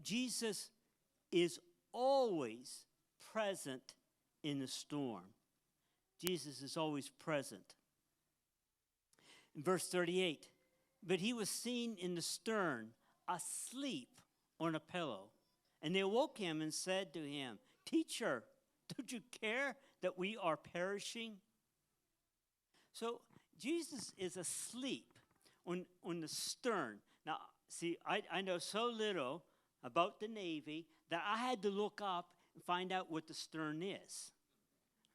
Jesus is always present in the storm. Jesus is always present. In verse 38, but he was seen in the stern, asleep on a pillow. And they awoke him and said to him, Teacher, don't you care that we are perishing? So Jesus is asleep on the stern. Now, see, I know so little about the Navy that I had to look up and find out what the stern is.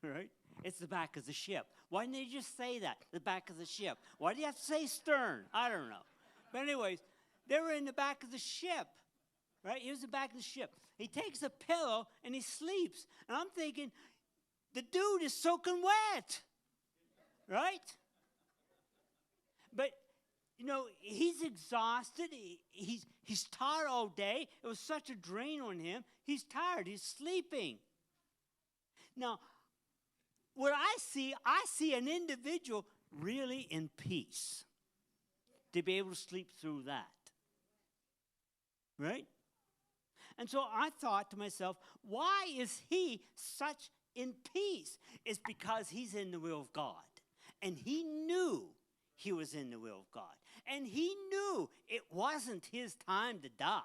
Right? It's the back of the ship. Why didn't they just say that, the back of the ship? Why do you have to say stern? I don't know. But anyways, they were in the back of the ship. Right? He was the back of the ship. He takes a pillow and he sleeps. And I'm thinking, the dude is soaking wet. Right? But, you know, he's exhausted. He's tired all day. It was such a drain on him. He's tired. He's sleeping. Now, what I see an individual really in peace to be able to sleep through that. Right? And so I thought to myself, why is he such in peace? It's because he's in the will of God. And he knew he was in the will of God. And he knew it wasn't his time to die.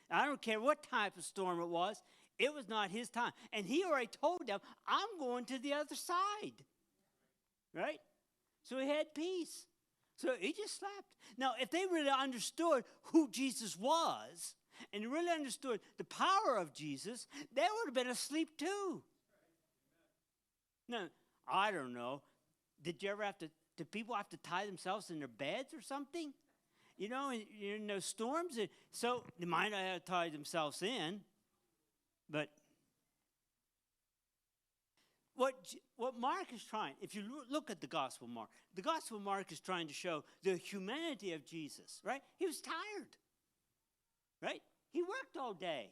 I don't care what type of storm it was not his time. And he already told them, I'm going to the other side. Right? So he had peace. So he just slept. Now, if they really understood who Jesus was, and really understood the power of Jesus, they would have been asleep too. Now, I don't know. Did people have to tie themselves in their beds or something? You know, in those storms? So they might not have tied themselves in. But what Mark is trying, if you look at the Gospel of Mark, the Gospel of Mark is trying to show the humanity of Jesus, right? He was tired, right? He worked all day.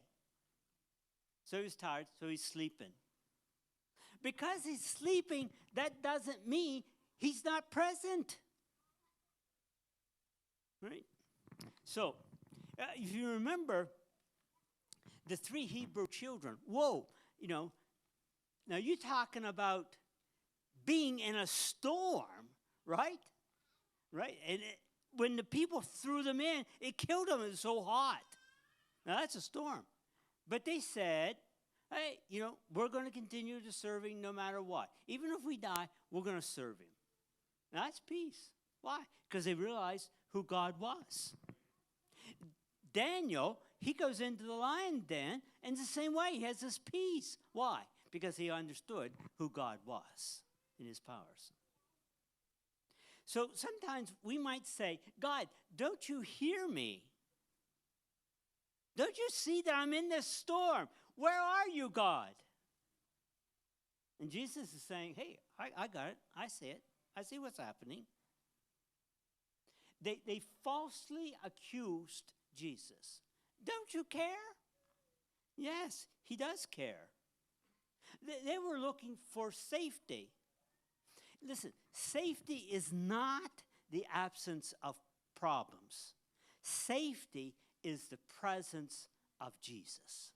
So he was tired, so he's sleeping. Because he's sleeping, that doesn't mean he's not present. Right? So, if you remember the 3 Hebrew children, whoa, you know, now you're talking about being in a storm, right? Right? And when the people threw them in, it killed them. It was so hot. Now, that's a storm. But they said, hey, you know, we're going to continue to serve him no matter what. Even if we die, we're going to serve him. Now, that's peace. Why? Because they realized who God was. Daniel, he goes into the lion den, and the same way, he has this peace. Why? Because he understood who God was in his powers. So sometimes we might say, God, don't you hear me? Don't you see that I'm in this storm? Where are you, God? And Jesus is saying, hey, I got it. I see it. I see what's happening. They falsely accused Jesus. Don't you care? Yes, he does care. They were looking for safety. Listen, safety is not the absence of problems. Safety is the presence of Jesus.